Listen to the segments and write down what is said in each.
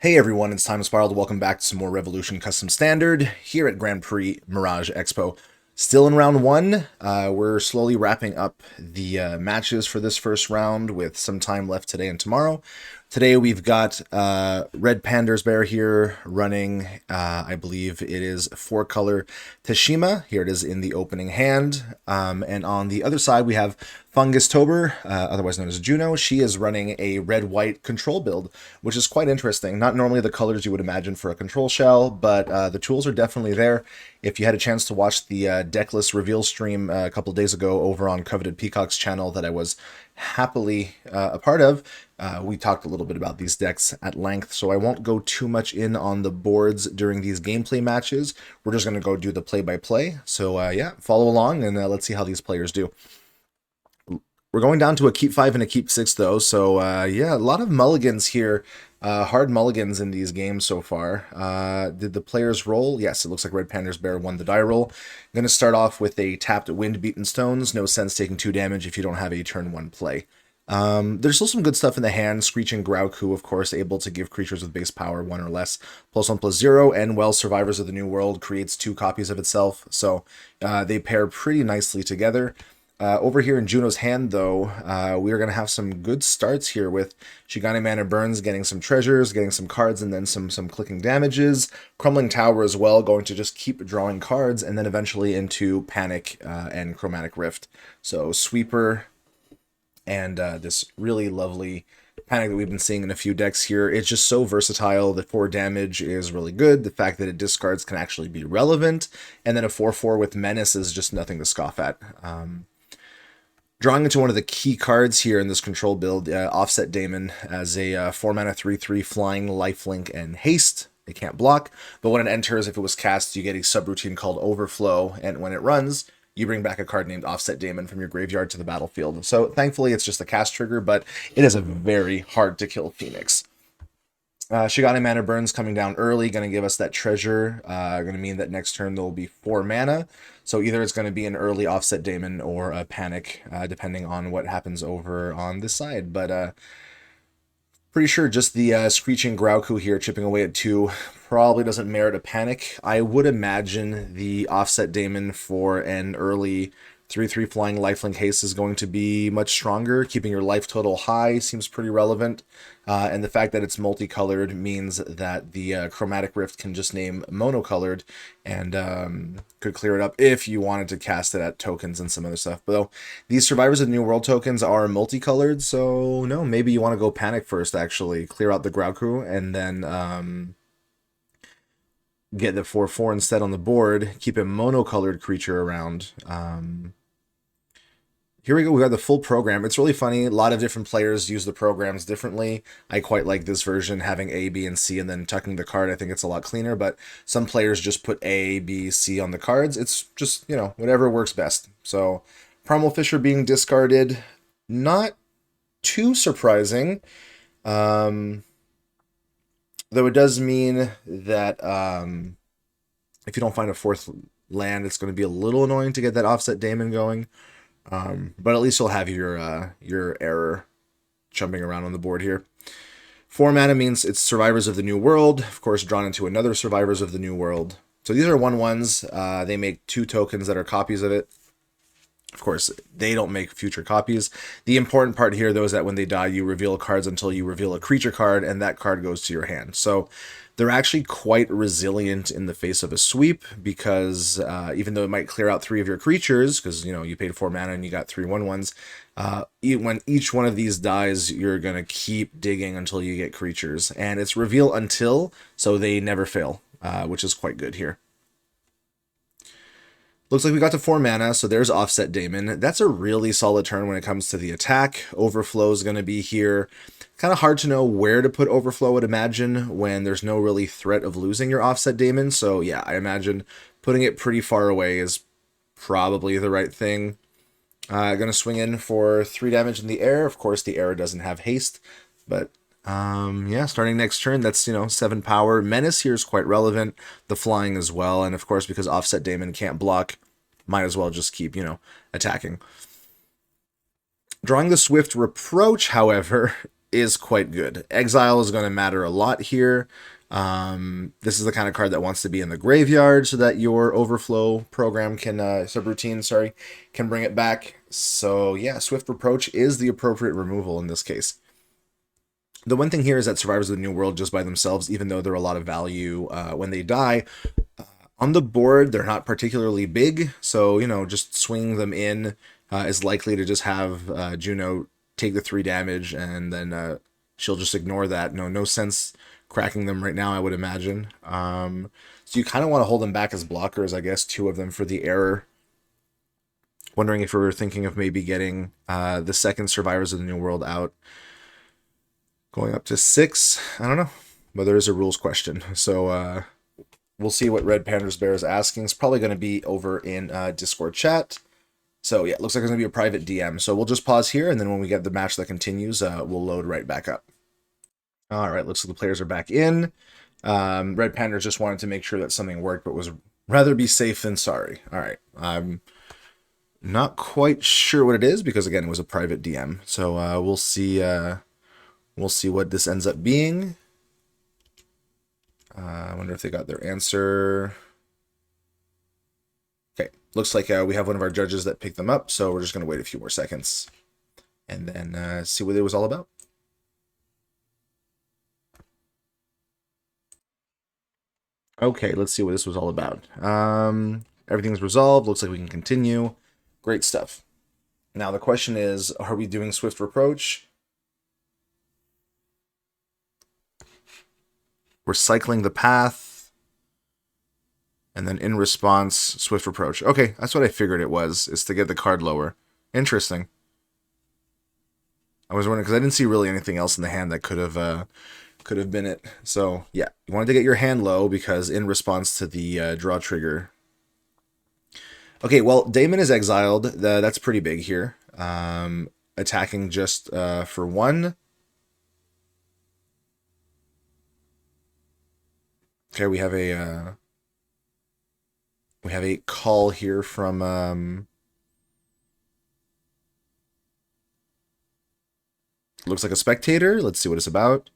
Hey everyone, it's time to spiral. Welcome back to some more Revolution Custom Standard here at Grand Prix Mirage Expo. Still in round one. We're slowly wrapping up the matches for this first round with some time left today and tomorrow. Today we've got redpandersbear here running, I believe it is 4-color Teshima. Here it is in the opening hand. And on the other side we have fungustober, otherwise known as Juno. She is running a red-white control build, which is quite interesting. Not normally the colors you would imagine for a control shell, but the tools are definitely there. If you had a chance to watch the deckless reveal stream a couple of days ago over on Coveted Peacock's channel that I was happily a part of, we talked a little bit about these decks at length, so I won't go too much in on the boards during these gameplay matches. We're just going to go do the play-by-play. So yeah, follow along and let's see how these players do. We're going down to a keep 5 and a keep 6 though, so yeah, a lot of mulligans here. Hard mulligans in these games so far. Did the players roll? Yes, it looks like redpandersbear won the die roll. I'm going to start off with a tapped wind-beaten stones. No sense taking 2 damage if you don't have a turn 1 play. There's still some good stuff in the hand. Screeching Grauku, of course, able to give creatures with base power 1 or less, +1/+0, and well, Survivors of the New World creates 2 copies of itself, so they pair pretty nicely together. Over here in Juno's hand, though, we are going to have some good starts here with Shigane Mana Burns getting some treasures, getting some cards, and then some clicking damages. Crumbling Tower as well, going to just keep drawing cards, and then eventually into Panic and Chromatic Rift. So Sweeper and this really lovely Panic that we've been seeing in a few decks here. It's just so versatile. The 4 damage is really good. The fact that it discards can actually be relevant. And then a 4/4 with Menace is just nothing to scoff at. Drawing into one of the key cards here in this control build, Offset Daemon as a 4-mana 3/3 flying, lifelink, and haste. It can't block, but when it enters, if it was cast, you get a subroutine called Overflow, and when it runs, you bring back a card named Offset Daemon from your graveyard to the battlefield. So thankfully, it's just a cast trigger, but it is a very hard to kill Phoenix. Shigane Mana Burns coming down early, going to give us that treasure. Going to mean that next turn there will be 4 mana. So either it's going to be an early Offset Daemon or a Panic, depending on what happens over on this side. But pretty sure just the Screeching Grauku here chipping away at 2 probably doesn't merit a Panic. I would imagine the Offset Daemon for an early 3/3 flying lifelink haste is going to be much stronger. Keeping your life total high seems pretty relevant. And the fact that it's multicolored means that the Chromatic Rift can just name monocolored and could clear it up if you wanted to cast it at tokens and some other stuff. But though, these Survivors of the New World tokens are multicolored, so no, maybe you want to go Panic first, actually. Clear out the Grauku and then get the 4/4 instead on the board. Keep a monocolored creature around. Here we go, we got the full program. It's really funny. A lot of different players use the programs differently. I quite like this version, having A, B, and C, and then tucking the card. I think it's a lot cleaner, but some players just put A, B, C on the cards. It's just, you know, whatever works best. So, Primal Fisher being discarded, not too surprising. Though it does mean that if you don't find a 4th land, it's going to be a little annoying to get that Offset Daemon going. But at least you'll have your error jumping around on the board here. 4 mana means it's Survivors of the New World, of course drawn into another Survivors of the New World. So these are 1/1s. They make 2 tokens that are copies of it. Of course, they don't make future copies. The important part here, though, is that when they die, you reveal cards until you reveal a creature card, and that card goes to your hand. So they're actually quite resilient in the face of a sweep, because even though it might clear out 3 of your creatures, because, you know, you paid 4 mana and you got 3 1/1s, when each one of these dies, you're going to keep digging until you get creatures. And it's reveal until, so they never fail, which is quite good here. Looks like we got to 4 mana, so there's Offset Daemon. That's a really solid turn when it comes to the attack. Overflow is going to be here. Kind of hard to know where to put Overflow, I would imagine, when there's no really threat of losing your Offset Daemon. So yeah, I imagine putting it pretty far away is probably the right thing. Going to swing in for 3 damage in the air. Of course, the air doesn't have haste, but yeah, starting next turn, that's, you know, 7 power. Menace here is quite relevant. The flying as well, and of course, because Offset Daemon can't block, might as well just keep, you know, attacking. Drawing the Swift Reproach, however, is quite good. Exile is going to matter a lot here. This is the kind of card that wants to be in the graveyard so that your overflow program can, subroutine, sorry, can bring it back. So yeah, Swift Reproach is the appropriate removal in this case. The one thing here is that Survivors of the New World, just by themselves, even though they're a lot of value when they die, on the board, they're not particularly big. So, you know, just swinging them in is likely to just have Juno take the 3 damage, and then she'll just ignore that. No sense cracking them right now, I would imagine. So you kind of want to hold them back as blockers, I guess, 2 of them for the error. Wondering if we were thinking of maybe getting the second Survivors of the New World out. Going up to 6, I don't know. But there is a rules question. So we'll see what Red Pander's Bear is asking. It's probably going to be over in Discord chat. So yeah, it looks like it's going to be a private DM. So we'll just pause here, and then when we get the match that continues, we'll load right back up. All right, looks like the players are back in. Red Panda just wanted to make sure that something worked, but was rather be safe than sorry. All right, I'm not quite sure what it is because again, it was a private DM. So we'll see. We'll see what this ends up being. I wonder if they got their answer. Okay, looks like we have one of our judges that picked them up, so we're just going to wait a few more seconds and then see what it was all about. Okay, let's see what this was all about. Everything's resolved. Looks like we can continue. Great stuff. Now the question is, are we doing Swift Reproach? We're cycling the path. And then in response, Swift Reproach. Okay, that's what I figured it was, is to get the card lower. Interesting. I was wondering, because I didn't see really anything else in the hand that could have been it. So, yeah, you wanted to get your hand low because in response to the draw trigger. Okay, well, Daemon is exiled. That's pretty big here. Attacking just for 1. Okay, we have a call here from looks like a spectator. Let's see what it's about.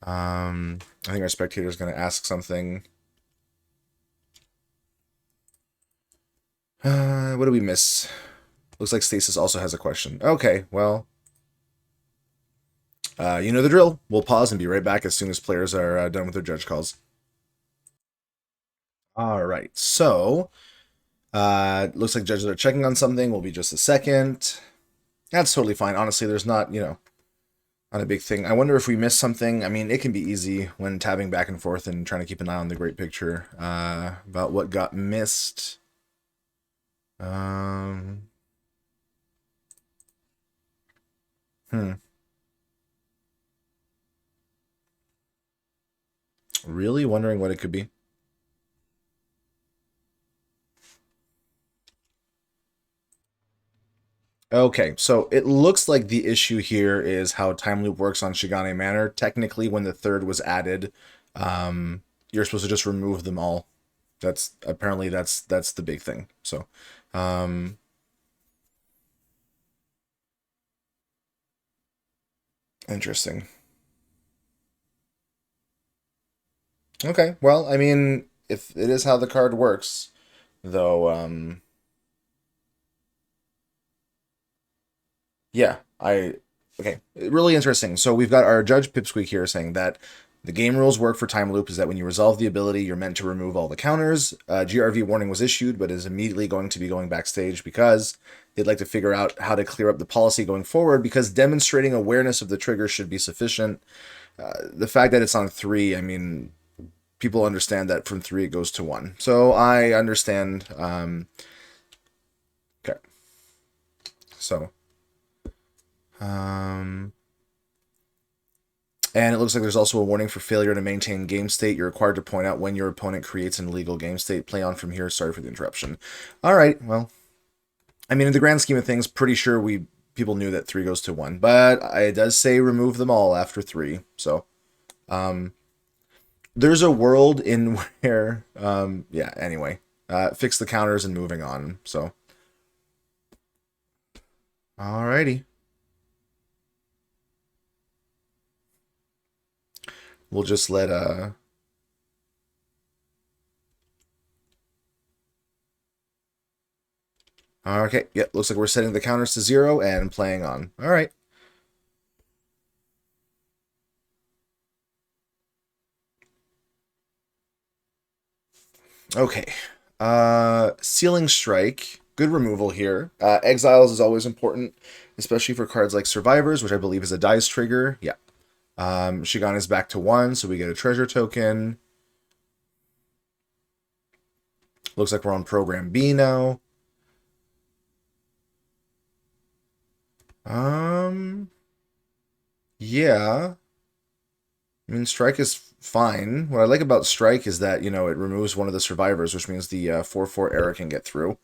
I think our spectator is going to ask something. What do we miss? Looks like Stasis also has a question. Okay, well, you know the drill. We'll pause and be right back as soon as players are done with their judge calls. All right, so looks like judges are checking on something. Will be just a second. That's totally fine. Honestly, there's not, you know, not a big thing. I wonder if we missed something. I mean, it can be easy when tabbing back and forth and trying to keep an eye on the great picture about what got missed. Really wondering what it could be. Okay, so it looks like the issue here is how time loop works on Shigane Manor. Technically, when the 3rd was added, you're supposed to just remove them all. That's apparently that's the big thing. So, interesting. Okay, well, I mean, if it is how the card works, though, yeah, okay, really interesting. So we've got our Judge Pipsqueak here saying that the game rules work for time loop is that when you resolve the ability, you're meant to remove all the counters. GRV warning was issued, but is immediately going to be going backstage because they'd like to figure out how to clear up the policy going forward because demonstrating awareness of the trigger should be sufficient. The fact that it's on 3, I mean, people understand that from 3 it goes to 1. So I understand. Okay. So. And it looks like there's also a warning for failure to maintain game state. You're required to point out when your opponent creates an illegal game state. Play on from here. Sorry for the interruption. All right, well, I mean, in the grand scheme of things, pretty sure people knew that 3 goes to 1. But it does say remove them all after 3. So there's a world in where, yeah, anyway, fix the counters and moving on. So, alrighty. We'll just let okay, yep, looks like we're setting the counters to 0 and playing on. All right. Okay. Sealing Strike. Good removal here. Exiles is always important, especially for cards like Survivors, which I believe is a dice trigger. Yeah. Shigan is back to 1, so we get a treasure token. Looks like we're on program B now. Yeah. I mean, Strike is fine. What I like about Strike is that, it removes one of the survivors, which means the 4/4 error can get through.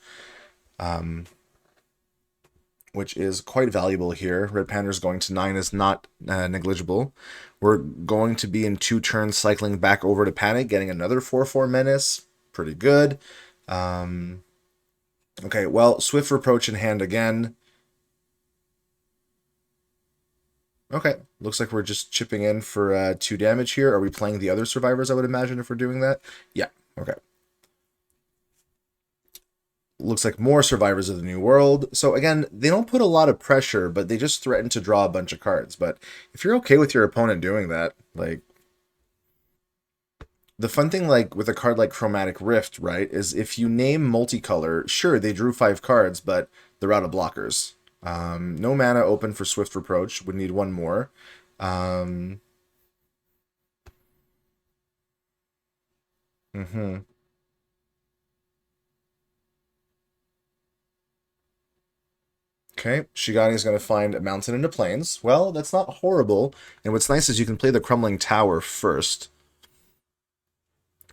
Which is quite valuable here. Red Panda's going to 9 is not negligible. We're going to be in 2 turns cycling back over to Panic, getting another 4/4 menace. Pretty good. Okay, well, Swift Reproach in hand again. Okay, looks like we're just chipping in for 2 damage here. Are we playing the other survivors, I would imagine, if we're doing that? Yeah, okay. Looks like more survivors of the New World. So again, they don't put a lot of pressure, but they just threaten to draw a bunch of cards. But if you're okay with your opponent doing that, like, the fun thing, like, with a card like Chromatic Rift, right, is if you name multicolor, sure, they drew 5 cards, but they're out of blockers. No mana open for Swift Reproach. Would need 1 more. Mm-hmm. Okay, Shigani's going to find a mountain into plains. Well, that's not horrible. And what's nice is you can play the Crumbling Tower first,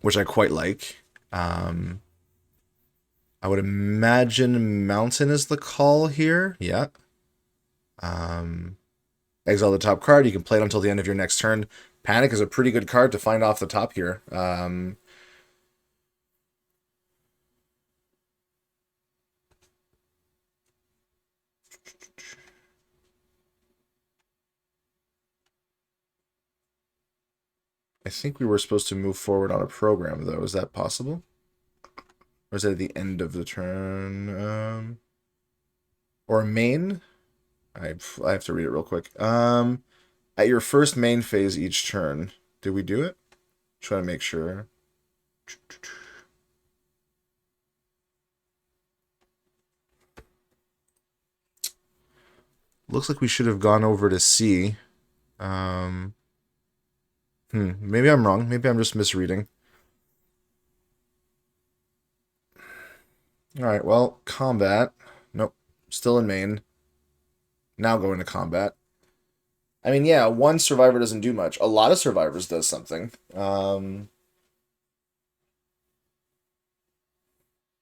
which I quite like. I would imagine mountain is the call here. Yeah. Exile the top card. You can play it until the end of your next turn. Panic is a pretty good card to find off the top here. I think we were supposed to move forward on a program, though. Is that possible? Or is it at the end of the turn? Or main? I have to read it real quick. At your first main phase each turn. Did we do it? Try to make sure. Looks like we should have gone over to C. Maybe I'm wrong. Maybe I'm just misreading. Alright, well, combat. Nope. Still in main. Now going to combat. I mean, yeah, 1 survivor doesn't do much. A lot of survivors does something.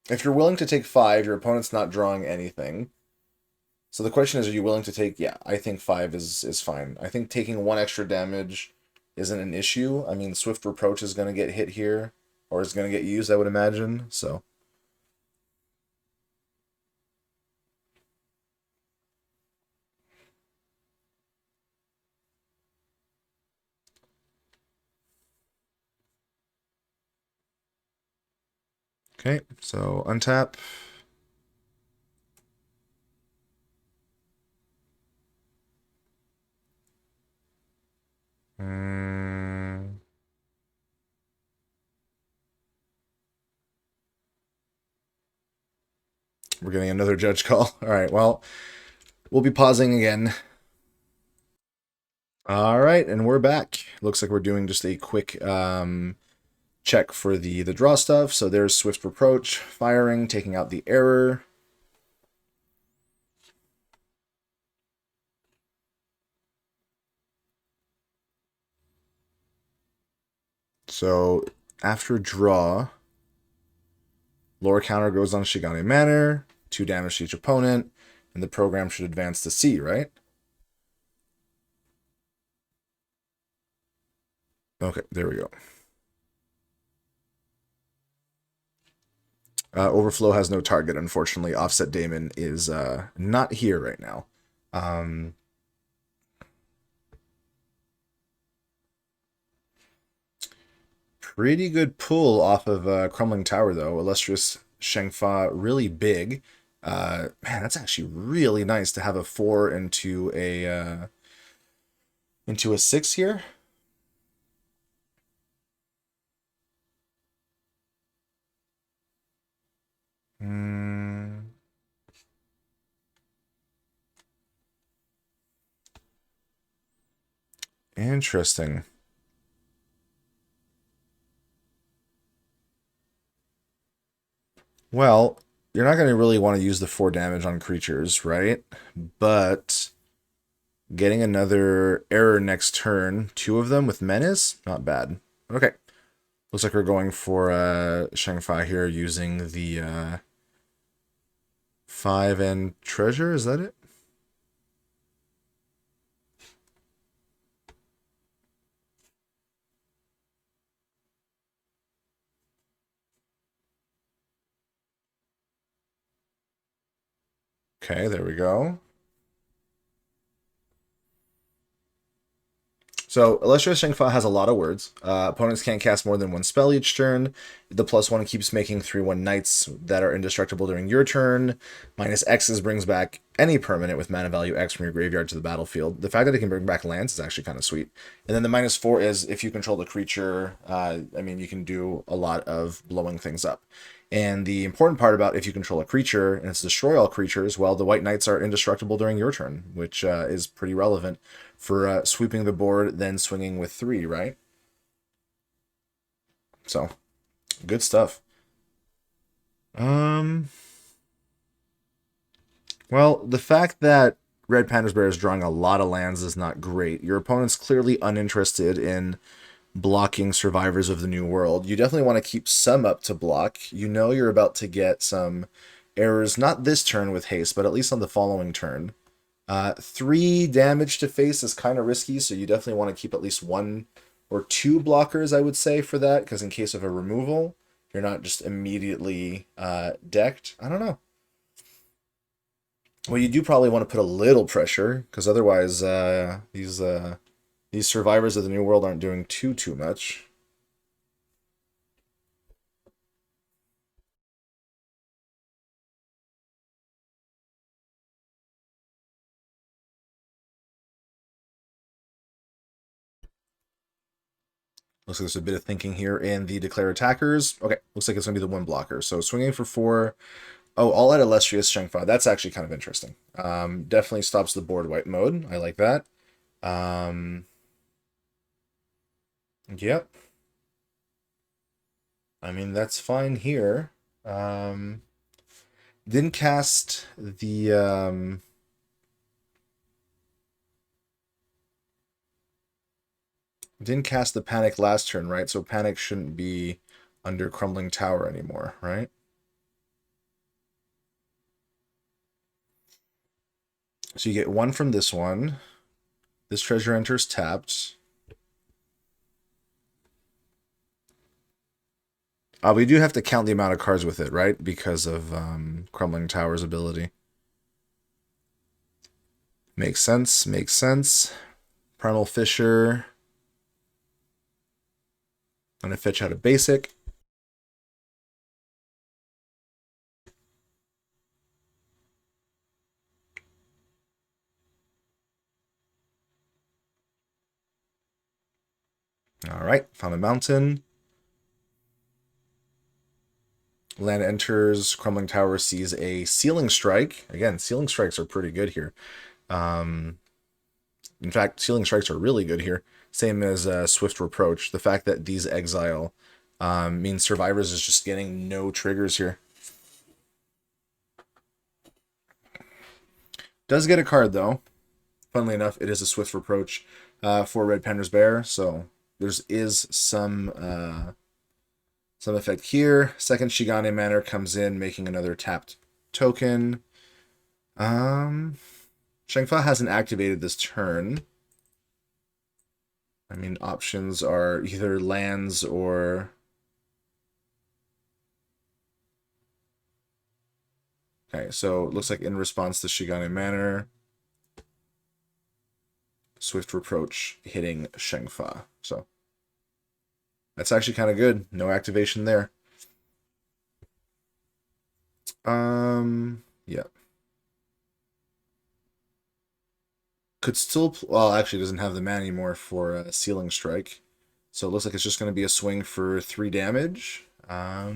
If you're willing to take 5, your opponent's not drawing anything. So the question is, are you willing to take... Yeah, I think 5 is fine. I think taking 1 extra damage isn't an issue. I mean, Swift Reproach is going to get hit here, or is going to get used, I would imagine, so... Okay, so untap. We're getting another judge call. All right, well, we'll be pausing again. All right, and we're back. Looks like we're doing just a quick check for the draw stuff. So there's Swift Reproach, firing, taking out the error. So after draw, lower counter goes on Shigane Manor, 2 damage to each opponent, and the program should advance to C, right? Okay, there we go. Overflow has no target, unfortunately. Offset Daemon is not here right now. Pretty good pull off of Crumbling Tower, though. Illustrious Shengfa, really big. Man, that's actually really nice to have a 4 into a 6 here. Hmm. Interesting. Well, you're not going to really want to use the 4 damage on creatures, right? But getting another error next turn, 2 of them with menace, not bad. Okay. Looks like we're going for Shangfai here using the 5 and treasure. Is that it? Okay, there we go. So, Illustrious Shengfa has a lot of words. Opponents can't cast more than 1 spell each turn. The +1 keeps making 3/1 knights that are indestructible during your turn. -X's brings back any permanent with mana value X from your graveyard to the battlefield. The fact that it can bring back lands is actually kind of sweet. And then the -4 is if you control the creature, I mean, you can do a lot of blowing things up. And the important part about if you control a creature and it's destroy all creatures, well, the white knights are indestructible during your turn, which is pretty relevant for sweeping the board, then swinging with 3, right? So, good stuff. Um, well, the fact that Red Panda's Bear is drawing a lot of lands is not great. Your opponent's clearly uninterested in blocking Survivors of the New World. You definitely want to keep some up to block. You know you're about to get some errors, not this turn with haste, but at least on the following turn. 3 damage to face is kind of risky, so you definitely want to keep at least 1 or 2 blockers, I would say, for that, because in case of a removal, you're not just immediately decked. I don't know. Well, you do probably want to put a little pressure, because otherwise these survivors of the New World aren't doing too much. Looks like there's a bit of thinking here in the declare attackers. Okay, looks like it's going to be the 1 blocker. So swinging for 4. Oh, all at Illustrious Shengfa. That's actually kind of interesting. Definitely stops the board wipe mode. I like that. Yep. I mean, that's fine here. Didn't cast the... didn't cast the Panic last turn, right? So Panic shouldn't be under Crumbling Tower anymore, right? So you get 1 from this one. This treasure enters tapped. We do have to count the amount of cards with it, right? Because of Crumbling Tower's ability. Makes sense, makes sense. Primal Fisher. I'm going to fetch out a basic. All right, found a mountain. Land enters, Crumbling Tower sees a Sealing Strike. Again, Sealing Strikes are pretty good here. In fact, Sealing Strikes are really good here. Same as Swift Reproach. The fact that these exile means Survivors is just getting no triggers here. Does get a card, though. Funnily enough, it is a Swift Reproach for Red Panda's Bear, so is some effect here. Second Shigane Manor comes in, making another tapped token. Shengfa hasn't activated this turn. I mean, options are either lands or... Okay, so it looks like in response to Shigane Manor, Swift Reproach hitting Shengfa. So That's actually kind of good. No activation there. Yeah. Could still, well, actually doesn't have the mana anymore for Sealing Strike. So it looks like it's just going to be a swing for 3 damage. I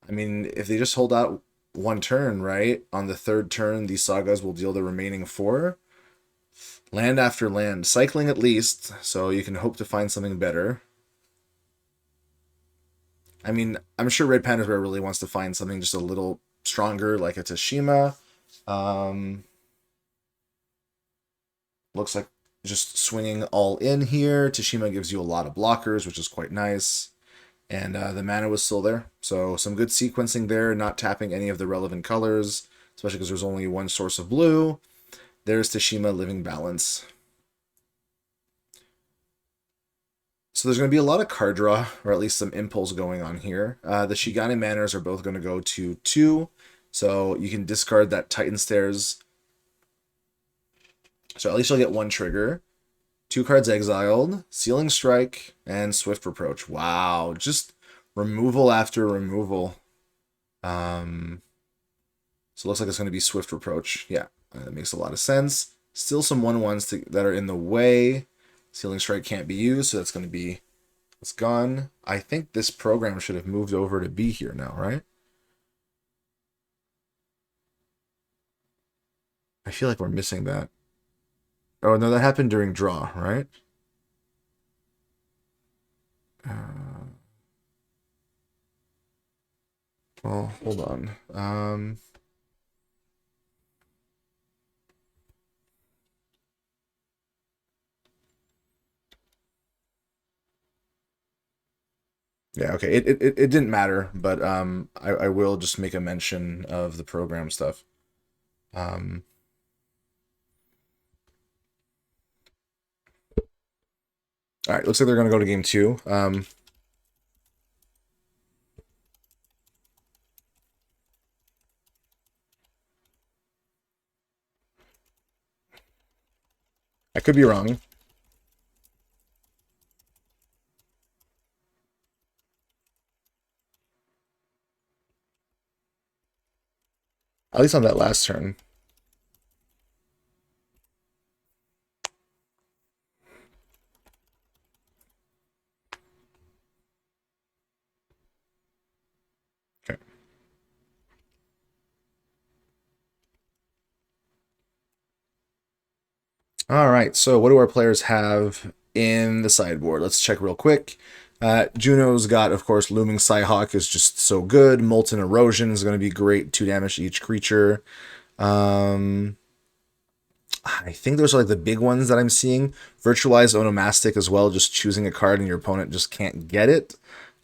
mean, if they just hold out one turn, right? On the third turn, these sagas will deal the remaining 4. Land after land. Cycling at least, so you can hope to find something better. I mean, I'm sure Red Pandersbear really wants to find something just a little stronger, like a Teshima. Looks like just swinging all in here. Teshima gives you a lot of blockers, which is quite nice. And the mana was still there. So some good sequencing there, not tapping any of the relevant colors, especially because there's only one source of blue. There's Teshima Living Balance. So there's going to be a lot of card draw, or at least some impulse going on here. The Shigane Manors are both going to go to 2. So you can discard that Titan Stairs. So at least you'll get 1 trigger. 2 cards exiled, Sealing Strike, and Swift Reproach. Wow, just removal after removal. So it looks like it's going to be Swift Reproach. Yeah, that makes a lot of sense. Still some 1/1s that are in the way. Sealing Strike can't be used, so that's going to be... It's gone. I think this program should have moved over to be here now, right? I feel like we're missing that. Oh, no, that happened during draw, right? Well, hold on. Yeah, okay. It didn't matter, but I will just make a mention of the program stuff. Um, all right, looks like they're going to go to game 2. I could be wrong. At least on that last turn. Okay. All right, so what do our players have in the sideboard? Let's check real quick. Juno's got, of course, Looming Psyhawk is just so good. Molten Erosion is going to be great. 2 damage to each creature. I think those are like the big ones that I'm seeing. Virtualized Onomastic as well, just choosing a card and your opponent just can't get it.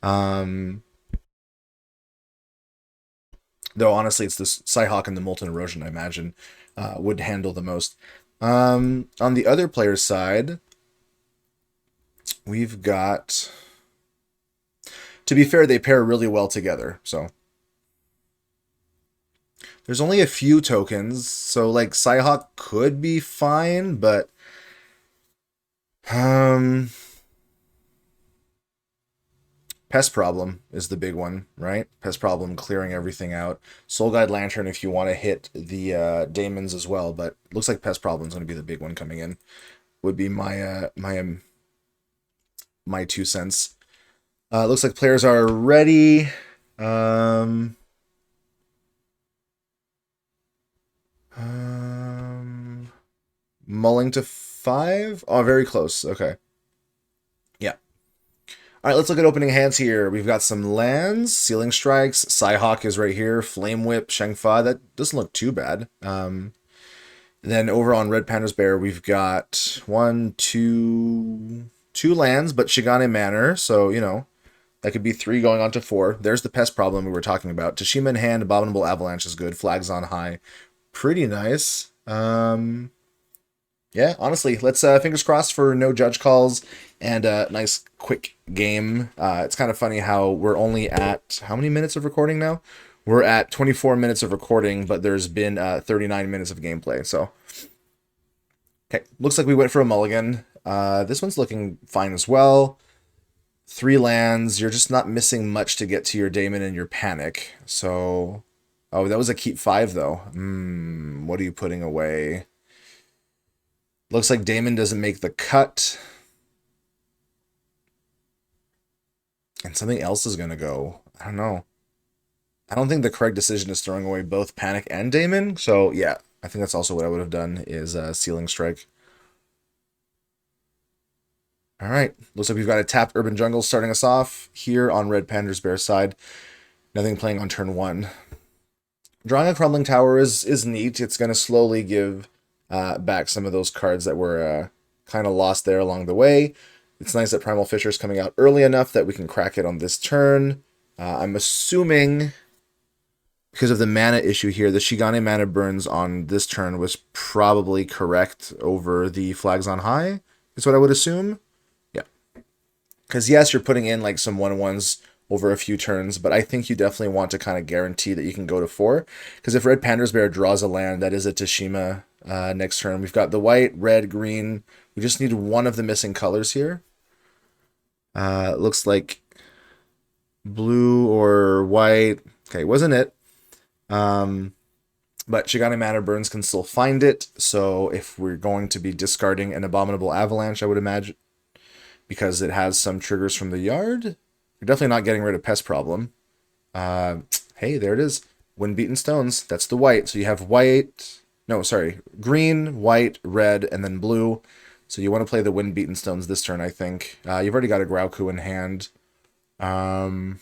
Though honestly, it's this Psyhawk and the Molten Erosion, I imagine, would handle the most. On the other player's side, we've got... To be fair, they pair really well together, so... There's only a few tokens, so like Psyhawk could be fine, but... Pest Problem is the big one, right? Pest Problem, clearing everything out. Soul Guide Lantern if you want to hit the Daemons as well, but looks like Pest Problem is going to be the big one coming in. Would be my 2 cents. Looks like players are ready. Mulling to 5? Oh, very close. Okay. Yeah. All right, let's look at opening hands here. We've got some lands, Sealing Strikes, Psyhawk is right here, Flame Whip, Shengfa. That doesn't look too bad. Then over on Red Pandersbear, we've got 2 lands, but Shigane Manor, so, you know, that could be 3 going on to 4. There's the Pest Problem we were talking about. Teshima in hand, Abominable Avalanche is good, Flags on High. Pretty nice. Yeah, honestly, let's fingers crossed for no judge calls and a nice quick game. It's kind of funny how we're only at how many minutes of recording now? We're at 24 minutes of recording, but there's been 39 minutes of gameplay. So, okay, looks like we went for a mulligan. This one's looking fine as well. 3 lands. You're just not missing much to get to your Daemon and your Panic. So, oh, that was a keep 5 though. What are you putting away? Looks like Daemon doesn't make the cut. And something else is going to go. I don't know. I don't think the correct decision is throwing away both Panic and Daemon. So, yeah, I think that's also what I would have done is Sealing Strike. All right. Looks like we've got a tapped Urban Jungle starting us off here on Red Pander's Bear side. Nothing playing on turn 1. Drawing a Crumbling Tower is neat. It's going to slowly give back some of those cards that were kind of lost there along the way. It's nice that Primal Fissure is coming out early enough that we can crack it on this turn. I'm assuming, because of the mana issue here, the Shigane mana burns on this turn was probably correct over the Flags on High, is what I would assume. Yeah. Because yes, you're putting in like some 1/1s over a few turns, but I think you definitely want to kind of guarantee that you can go to 4. Because if Red Pander's Bear draws a land, that is a Teshima next turn. We've got the white, red, green. We just need one of the missing colors here. It looks like blue or white. Okay, wasn't it? But Shigane Mana Burns can still find it. So if we're going to be discarding an Abominable Avalanche, I would imagine, because it has some triggers from the yard, you're definitely not getting rid of Pest Problem. Hey, there it is. Wind-Beaten Stones. That's the white. So you have white. No, sorry. Green, white, red, and then blue. So you want to play the Wind-Beaten Stones this turn, I think. You've already got a Grauku in hand. I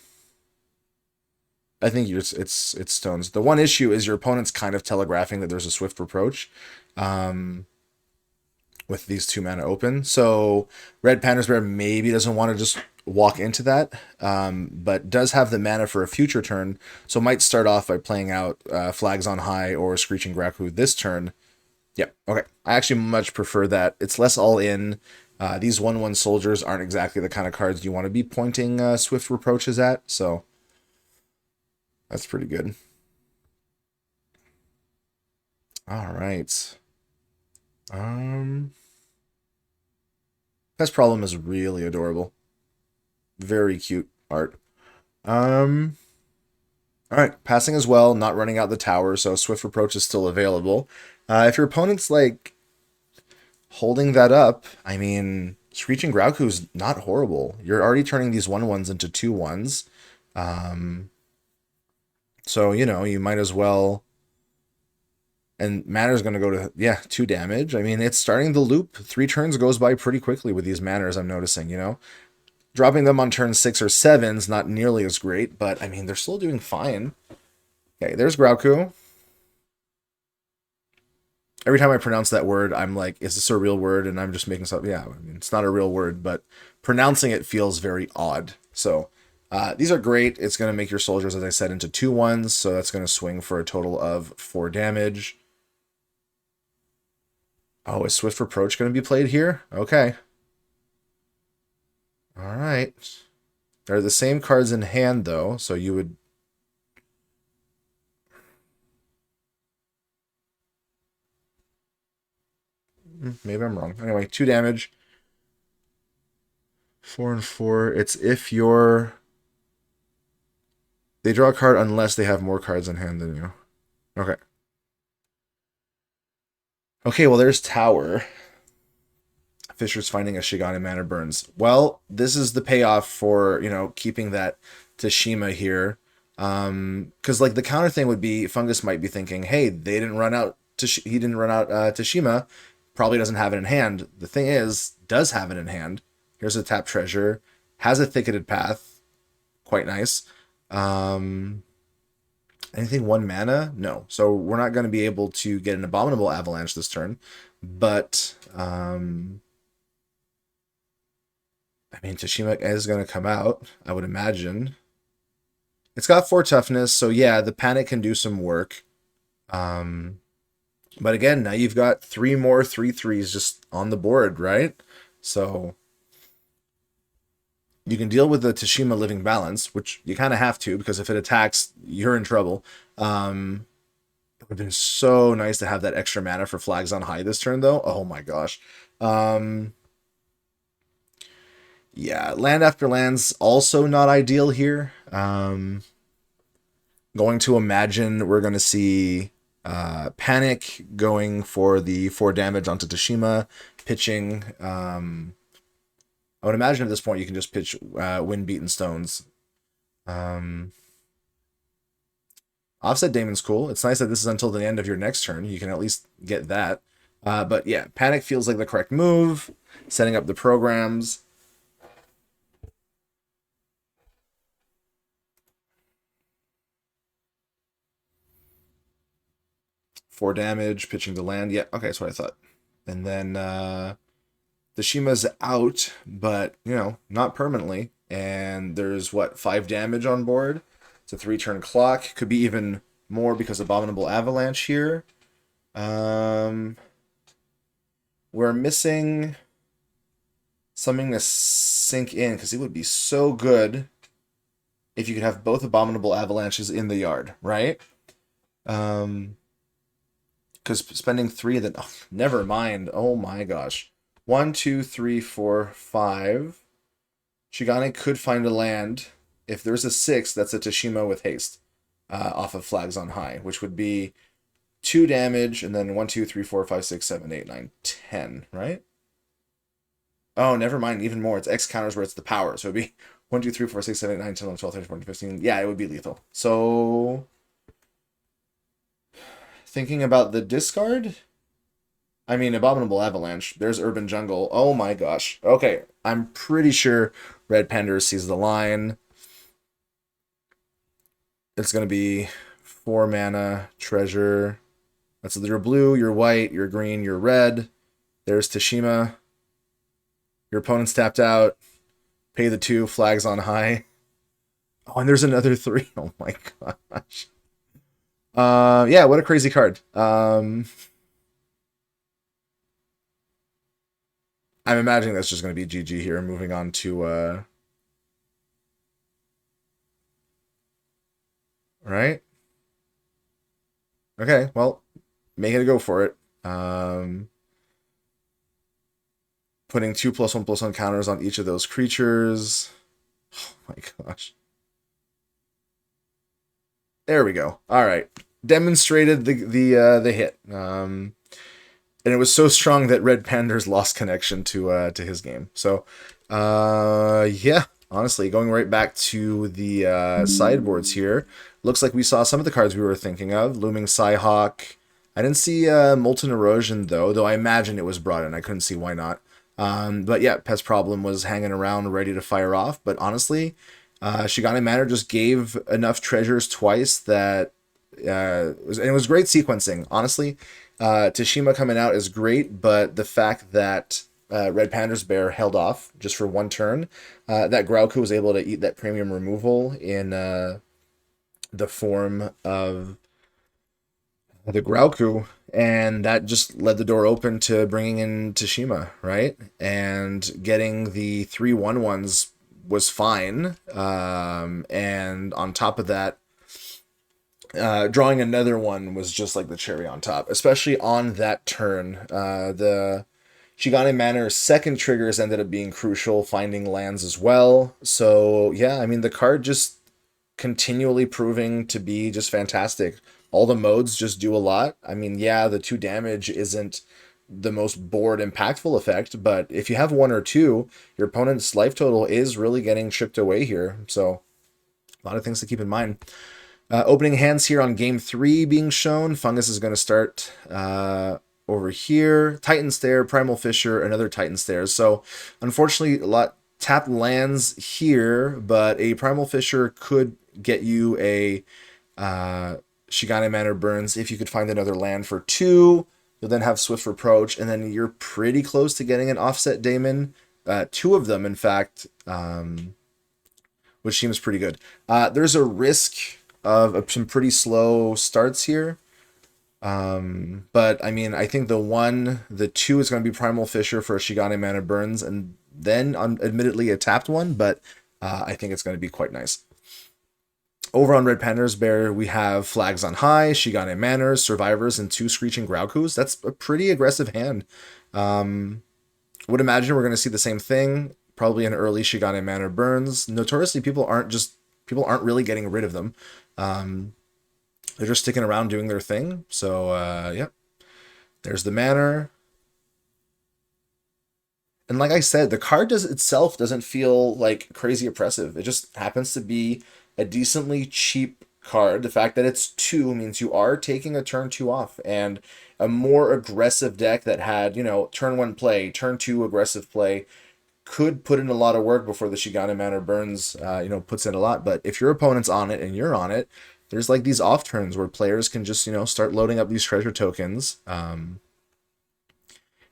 think it's stones. The one issue is your opponent's kind of telegraphing that there's a Swift Reproach with these 2 mana open. So Red Pander's Bear maybe doesn't want to just walk into that, but does have the mana for a future turn. So might start off by playing out Flags on High or Screeching Grauku this turn. Yep. Okay. I actually much prefer that. It's less all in. These 1/1 soldiers aren't exactly the kind of cards you want to be pointing Swift Reproaches at. So that's pretty good. All right. Pest Problem is really adorable. Very cute art. All right. Passing as well. Not running out the tower. So Swift Reproach is still available. If your opponent's like holding that up, I mean, Screeching Grauku's not horrible. You're already turning these 1/1s into 2/1s. So, you know, you might as well. And Manor's going to go to, yeah, 2 damage. I mean, it's starting the loop. 3 turns goes by pretty quickly with these Manors, I'm noticing, you know. Dropping them on turn 6 or 7 is not nearly as great, but, I mean, they're still doing fine. Okay, there's Grauku. Every time I pronounce that word, I'm like, is this a real word? And I'm just making stuff. Yeah, I mean, it's not a real word, but pronouncing it feels very odd. So these are great. It's going to make your soldiers, as I said, into 2/1s. So that's going to swing for a total of 4 damage. Oh, is Swift Reproach going to be played here? Okay. All right. They're the same cards in hand, though. So you would... Maybe I'm wrong. Anyway, 2 damage. 4 and 4. It's if you're... They draw a card unless they have more cards in hand than you. Okay. Okay, well, there's Tower. Fisher's finding a Shigane Mana Burns. Well, this is the payoff for, you know, keeping that Teshima here. Because, like, the counter thing would be, Fungus might be thinking, hey, they didn't run out, he didn't run out Teshima. Probably doesn't have it in hand. The thing is, does have it in hand. Here's a tap treasure. Has a Thicketed Path. Quite nice. Anything 1 mana? No. So we're not going to be able to get an Abominable Avalanche this turn. But, I mean, Teshima is going to come out, I would imagine. It's got 4 toughness, so yeah, the Panic can do some work. But again, now you've got 3 more 3/3s just on the board, right? So you can deal with the Teshima Living Balance, which you kind of have to, because if it attacks, you're in trouble. It would have been so nice to have that extra mana for Flags on High this turn, though. Oh my gosh. Yeah, land after land's also not ideal here. Going to imagine we're going to see Panic going for the 4 damage onto Teshima, pitching. I would imagine at this point you can just pitch Wind Beaten Stones. Um, Offset Daemon's cool. It's nice that this is until the end of your next turn. You can at least get that. But yeah, Panic feels like the correct move. Setting up the programs. Four damage, pitching to land. Yeah, okay, that's what I thought. And then Teshima's out, but, you know, not permanently. And there's, what, 5 damage on board? It's a 3-turn clock. Could be even more because Abominable Avalanche here. We're missing something to sink in, because it would be so good if you could have both Abominable Avalanches in the yard, right? Because spending 3, then oh, never mind. Oh my gosh. 1, 2, 3, 4, 5. Shigane could find a land. If there's a 6, that's a Teshima with haste off of Flags on High, which would be 2 damage, and then 1, 2, 3, 4, 5, 6, 7, 8, 9, 10, right? Oh, never mind, even more. It's X counters where it's the power. So it'd be 1, 2, 3, 4, 6, 7, 8, 9, 10, 11, 12, 13, 14, 15. Yeah, it would be lethal. So thinking about the discard, I mean, Abominable Avalanche. There's Urban Jungle. Oh my gosh. Okay, I'm pretty sure Red Panda sees the line. It's going to be 4 mana, treasure. That's your blue, your white, your green, your red. There's Teshima. Your opponent's tapped out. Pay the 2, Flags on High. Oh, and there's another 3. Oh my gosh. Yeah, what a crazy card. I'm imagining that's just going to be GG here. Moving on to, right? Okay, well, make it a go for it. Putting 2+1/+1 counters on each of those creatures. Oh my gosh. There we go. All right. Demonstrated the hit. And it was so strong that Red Panda's lost connection to his game. So, yeah, honestly, going right back to the sideboards here, looks like we saw some of the cards we were thinking of. Looming Psyhawk. I didn't see Molten Erosion, though I imagine it was brought in. I couldn't see why not. But yeah, Pest Problem was hanging around ready to fire off. But honestly, Shigane Manor just gave enough treasures twice that it was great sequencing. Honestly, Teshima coming out is great, but the fact that Red Panda's Bear held off just for 1 turn, that Grauku was able to eat that premium removal in the form of the Grauku, and that just led the door open to bringing in Teshima, right? And getting the 3/1/1s was fine. And on top of that, drawing another one was just like the cherry on top, especially on that turn. The Shigane Manor's second triggers ended up being crucial, finding lands as well. So yeah, I mean, the card just continually proving to be just fantastic. All the modes just do a lot. I mean, yeah, the 2 damage isn't the most board impactful effect, but if you have 1 or 2, your opponent's life total is really getting chipped away here. So a lot of things to keep in mind. Opening hands here on game 3 being shown. Fungus is going to start over here. Titan Stare, Primal Fissure, another Titan Stare. So unfortunately, a lot tapped lands here, but a Primal Fissure could get you a Shigane Manor Burns if you could find another land for 2. You'll then have Swift Reproach, and then you're pretty close to getting an Offset Daemon. 2 of them, in fact, which seems pretty good. There's a risk of some pretty slow starts here. But I mean, I think the 2 is going to be Primal Fissure for a Shigane Mana Burns, and then admittedly a tapped one, but I think it's going to be quite nice. Over on Red Panda's Bear, we have Flags on High, Shigane Manors, Survivors, and 2 Screeching Graukus. That's a pretty aggressive hand. Would imagine we're going to see the same thing. Probably an early Shigane Manor Burns. Notoriously, people aren't really getting rid of them. They're just sticking around doing their thing. So, yeah. There's the Manor. And like I said, the card itself doesn't feel like crazy oppressive. It just happens to be a decently cheap card. The fact that it's 2 means you are taking a turn 2 off. And a more aggressive deck that had, turn 1 play, turn 2 aggressive play, could put in a lot of work before the Shigane Manor Burns, puts in a lot. But if your opponent's on it and you're on it, there's like these off turns where players can just, start loading up these treasure tokens. And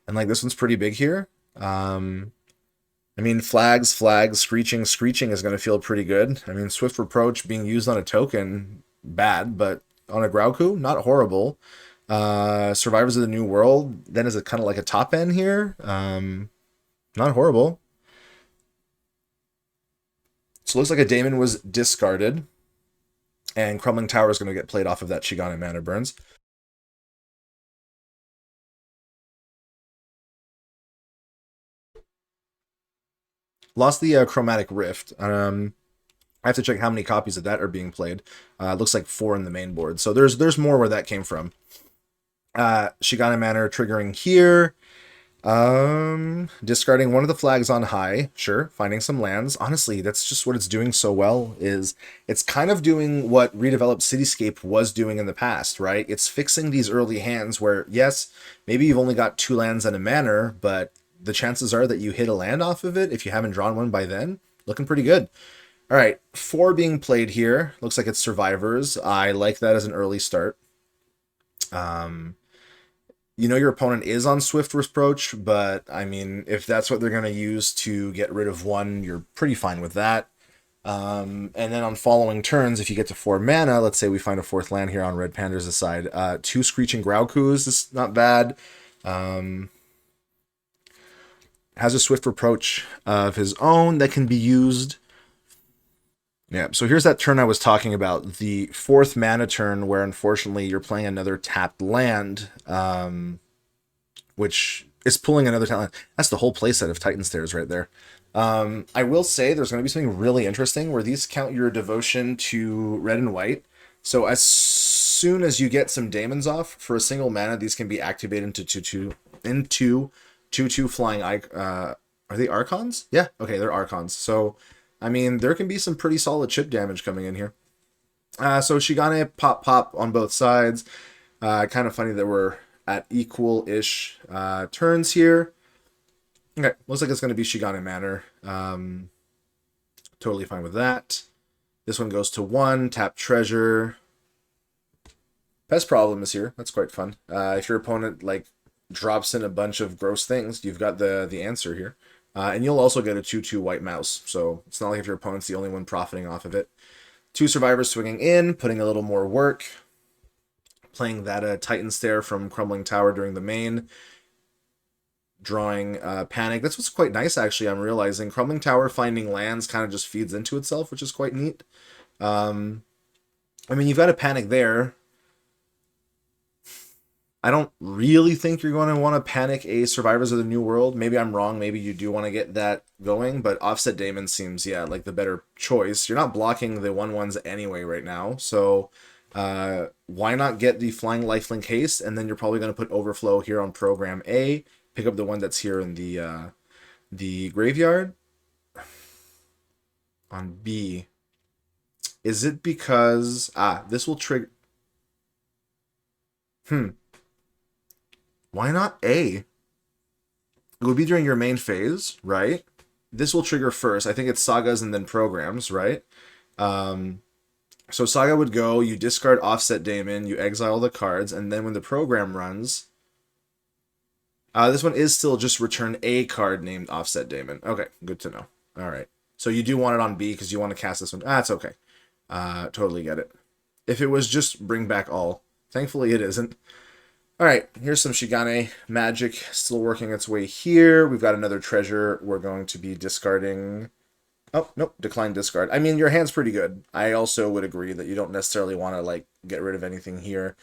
like this one's pretty big here. I mean, flags, screeching is going to feel pretty good. I mean, Swift Reproach being used on a token, bad, but on a Grauku, not horrible. Survivors of the New World, then is it kind of like a top end here? Not horrible. So it looks like a Daemon was discarded, and Crumbling Tower is going to get played off of that Shigane Manor Burns. Lost the Chromatic Rift. I have to check how many copies of that are being played. Looks like 4 in the main board. So there's more where that came from. Shigane Manor triggering here. Discarding one of the flags on high. Sure, finding some lands. Honestly, that's just what it's doing so well, is it's kind of doing what redeveloped Cityscape was doing in the past, right? It's fixing these early hands where, yes, maybe you've only got 2 lands and a manor, but the chances are that you hit a land off of it if you haven't drawn one by then. Looking pretty good. All right, 4 being played here. Looks like it's Survivors. I like that as an early start. Your opponent is on Swift Reproach, but I mean, if that's what they're going to use to get rid of 1, you're pretty fine with that. And then on following turns, if you get to 4 mana, let's say we find a 4th land here on Red Panda's side, 2 Screeching Graukus is not bad. Has a Swift Reproach of his own that can be used. Yeah, so here's that turn I was talking about, the 4th mana turn where unfortunately you're playing another tapped land, which is pulling another talent. That's the whole playset of Titan Stairs right there. I will say there's going to be something really interesting where these count your devotion to red and white. So as soon as you get some Daemons off, for a single mana, these can be activated into 2/2 flying. Are they Archons? Yeah, okay, they're Archons. So I mean, there can be some pretty solid chip damage coming in here. So Shigane pop on both sides. Kind of funny that we're at equal-ish turns here. Okay, looks like it's going to be Shigane Manor. Totally fine with that. This one goes to 1, tap treasure. Pest Problem is here. That's quite fun. If your opponent drops in a bunch of gross things, you've got the answer here. And you'll also get a 2/2 white mouse, so it's not like if your opponent's the only one profiting off of it. 2 Survivors swinging in, putting a little more work. Playing that Titan Stair from Crumbling Tower during the main. Drawing Panic. That's what's quite nice, actually, I'm realizing. Crumbling Tower finding lands kind of just feeds into itself, which is quite neat. I mean, you've got a Panic there. I don't really think you're going to want to panic a Survivors of the New World. Maybe I'm wrong. Maybe you do want to get that going. But Offset Daemon seems, like the better choice. You're not blocking the 1/1s anyway right now. So why not get the Flying Lifelink Haste? And then you're probably going to put Overflow here on Program A. Pick up the one that's here in the graveyard. On B. Is it because... this will trigger... Why not A? It would be during your main phase, right? This will trigger first. I think it's Sagas and then Programs, right? So Saga would go, you discard Offset Daemon, you exile the cards, and then when the program runs... this one is still just return a card named Offset Daemon. Okay, good to know. All right. So you do want it on B because you want to cast this one. It's okay. Totally get it. If it was just bring back all. Thankfully it isn't. All right, here's some Shigane magic still working its way here. We've got another treasure we're going to be discarding. Oh, nope, decline discard. I mean, your hand's pretty good. I also would agree that you don't necessarily want to, get rid of anything here.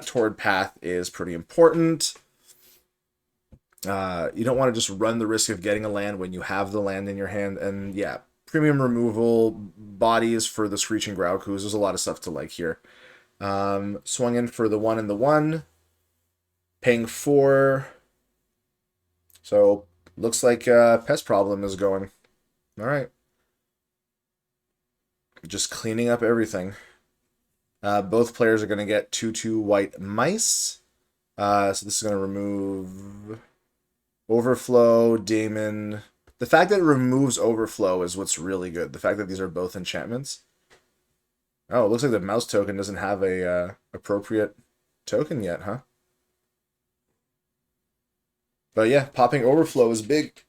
Toward Path is pretty important. You don't want to just run the risk of getting a land when you have the land in your hand. And yeah, premium removal, bodies for the Screeching Growlcoos. There's a lot of stuff to like here. Swung in for the 1 and the 1, paying 4. So looks like Pest Problem is going. All right. Just cleaning up everything. Both players are going to get 2/2 white mice. So this is going to remove Overflow, Daemon. The fact that it removes Overflow is what's really good. The fact that these are both enchantments. Oh, it looks like the mouse token doesn't have a appropriate token yet, huh? But yeah, popping Overflow is big.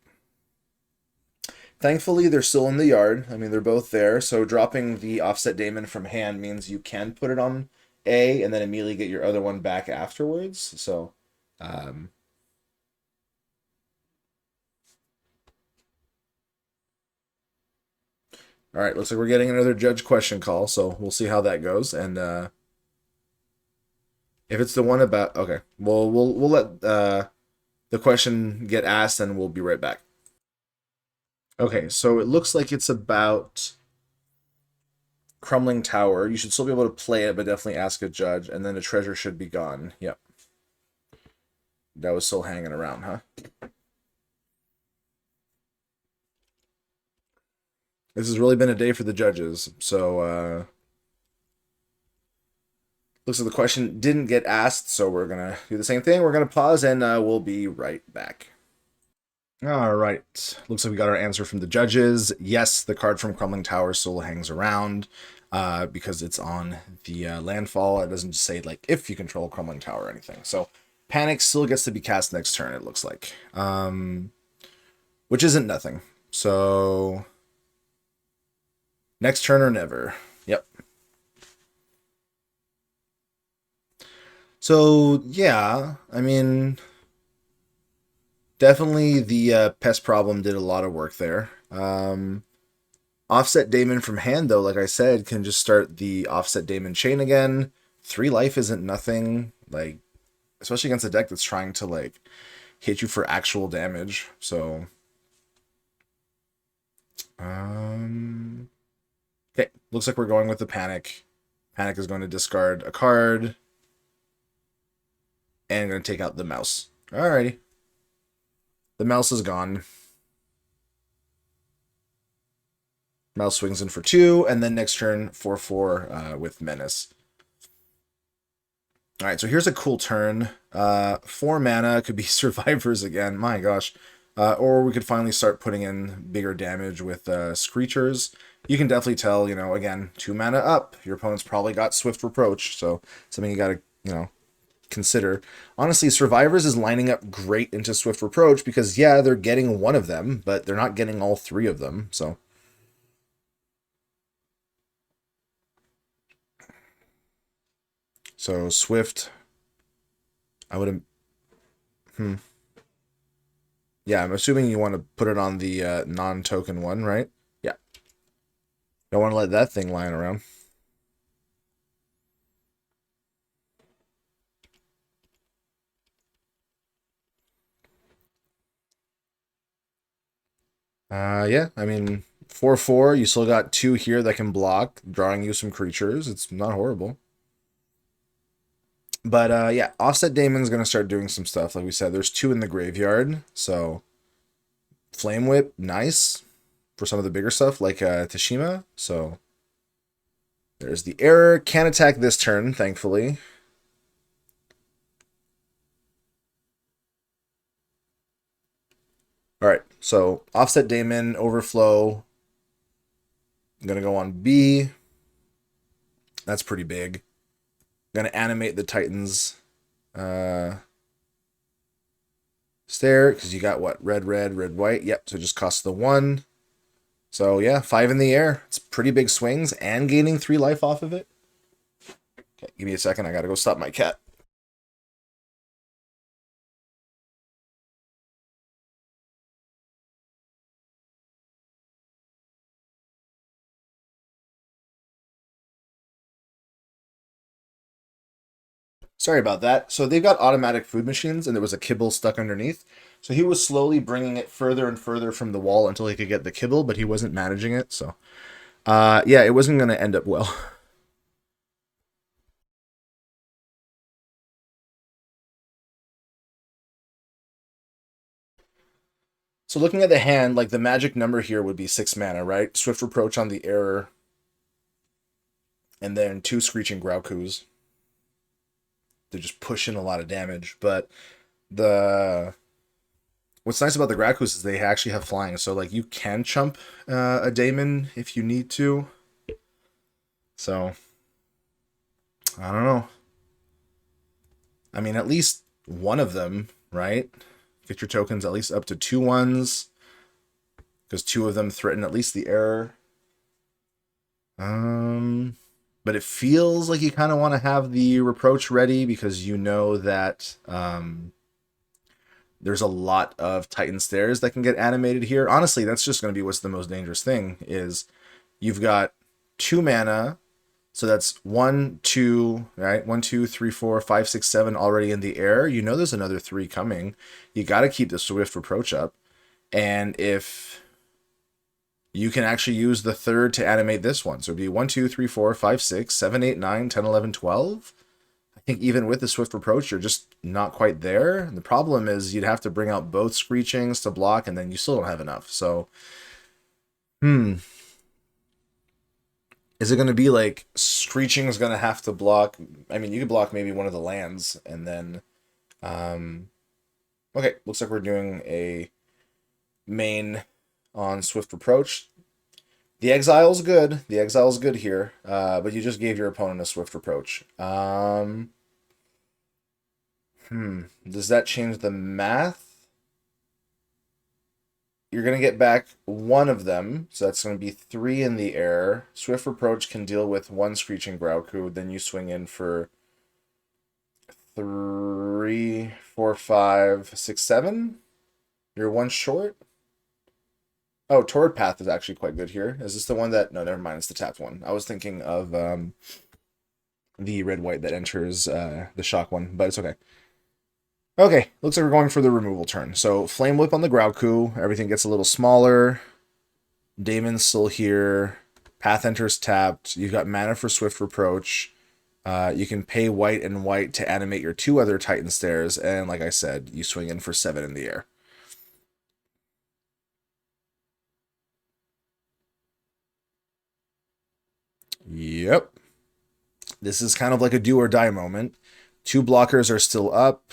Thankfully, they're still in the yard. I mean, they're both there. So dropping the Offset Daemon from hand means you can put it on A and then immediately get your other one back afterwards. So, all right, looks like we're getting another judge question call. So we'll see how that goes. And if it's the one about, okay, well, we'll let the question get asked and we'll be right back. Okay, so it looks like it's about Crumbling Tower. You should still be able to play it, but definitely ask a judge. And then the treasure should be gone. Yep. That was still hanging around, huh? This has really been a day for the judges. So, looks like the question didn't get asked, so we're going to do the same thing. We're going to pause, and we'll be right back. All right. Looks like we got our answer from the judges. Yes, the card from Crumbling Tower still hangs around because it's on the landfall. It doesn't just say, like, if you control Crumbling Tower or anything. So, Panic still gets to be cast next turn, it looks like. Which isn't nothing. So, next turn or never. Yep. So, yeah, I mean, definitely the Pest Problem did a lot of work there. Offset Daemon from hand, though, like I said, can just start the Offset Daemon chain again. 3 life isn't nothing, like, especially against a deck that's trying to, like, hit you for actual damage. So, okay, looks like we're going with the Panic. Panic is going to discard a card and going to take out the mouse. Alrighty. The mouse is gone. Mouse swings in for 2, and then next turn 4/4 with Menace. All right, so here's a cool turn. 4 mana could be Survivors again. My gosh. Or we could finally start putting in bigger damage with Screechers. You can definitely tell, you know, again, 2 mana up. Your opponent's probably got Swift Reproach, so something you got to, you know, consider. Honestly, Survivors is lining up great into Swift Reproach because, yeah, they're getting one of them, but they're not getting all 3 of them, so... So Swift, I would have... Yeah, I'm assuming you want to put it on the non-token one, right? Yeah. Don't want to let that thing lying around. Yeah, I mean, 4/4, you still got 2 here that can block, drawing you some creatures. It's not horrible. But yeah, Offset Daemon's going to start doing some stuff. Like we said, there's 2 in the graveyard, so Flame Whip, nice for some of the bigger stuff, like Teshima. So there's the error. Can't attack this turn, thankfully. All right, so Offset Daemon, Overflow. I'm going to go on B. That's pretty big. I'm going to animate the Titans stare, because you got what? Red, red, red, white. Yep, so it just costs the 1. So yeah, 5 in the air. It's pretty big swings and gaining 3 life off of it. Okay, give me a second. I got to go stop my cat. Sorry about that. So they've got automatic food machines, and there was a kibble stuck underneath. So he was slowly bringing it further and further from the wall until he could get the kibble, but he wasn't managing it. So, yeah, it wasn't going to end up well. So looking at the hand, like the magic number here would be 6 mana, right? Swift Reproach on the error, and then 2 Screeching Graukus. They're just pushing a lot of damage, but the what's nice about the Graukus is they actually have flying, so like you can chump a Daemon if you need to. So I don't know. I mean, at least one of them, right? Get your tokens at least up to 2 ones, because 2 of them threaten at least the error. But it feels like you kind of want to have the Reproach ready because you know that there's a lot of Titan Stairs that can get animated here. Honestly, that's just going to be what's the most dangerous thing is you've got 2 mana, so that's 1, 2, right? 1, 2, 3, 4, 5, 6, 7 already in the air. You know there's another 3 coming. You got to keep the Swift Reproach up. And if you can actually use the third to animate this one. So it'd be 1, 2, 3, 4, 5, 6, 7, 8, 9, 10, 11, 12. I think even with the Swift Reproach, you're just not quite there. And the problem is you'd have to bring out both Screechings to block, and then you still don't have enough. So, is it going to be like Screeching's going to have to block? I mean, you could block maybe one of the lands, and then... okay, looks like we're doing a main on Swift Reproach. The Exile's good. The Exile's good here, but you just gave your opponent a Swift Reproach. Does that change the math? You're going to get back one of them, so that's going to be 3 in the air. Swift Reproach can deal with 1 Screeching Grauku, then you swing in for 3, 4, 5, 6, 7. You're 1 short. Oh, Torrid Path is actually quite good here. Is this the one that... No, never mind. It's the tapped one. I was thinking of the red-white that enters the shock one, but it's okay. Okay, looks like we're going for the removal turn. So, Flame Whip on the Grauku. Everything gets a little smaller. Daemon's still here. Path enters tapped. You've got mana for Swift Reproach. You can pay white and white to animate your 2 other Titan Stairs, and like I said, you swing in for 7 in the air. Yep. This is kind of like a do or die moment. 2 blockers are still up.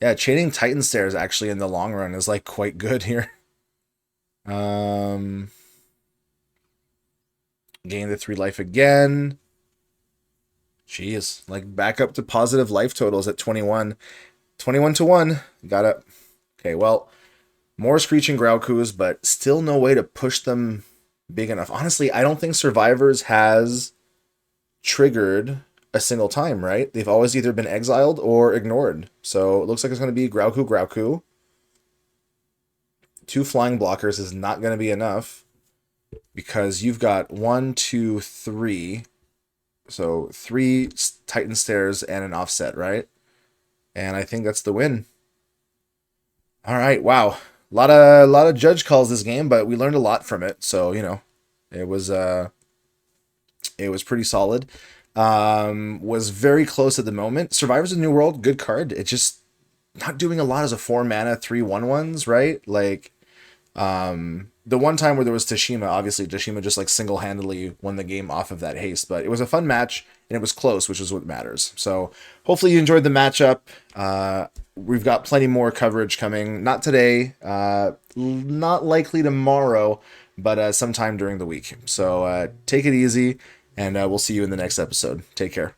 Yeah, chaining Titan Stairs actually in the long run is like quite good here. Gain the 3 life again. Jeez, like back up to positive life totals at 21. 21 to 1. Got it. Okay, well, more Screeching Graukus, but still no way to push them big enough. Honestly, I don't think Survivors has triggered a single time, right? They've always either been exiled or ignored. So it looks like it's going to be Grauku, Grauku. 2 flying blockers is not going to be enough because you've got 1, 2, 3. So 3 Titan Stairs and an offset, right? And I think that's the win. All right, wow. A lot of judge calls this game, but we learned a lot from it. So, you know, it was pretty solid. Was very close at the moment. Survivors of New World, good card. It's just not doing a lot as a 4 mana 3/1/1s, right? Like the one time where there was Teshima, obviously Teshima just like single-handedly won the game off of that haste, but it was a fun match and it was close, which is what matters. So hopefully you enjoyed the matchup. We've got plenty more coverage coming. Not today, not likely tomorrow, but sometime during the week. So take it easy, and we'll see you in the next episode. Take care.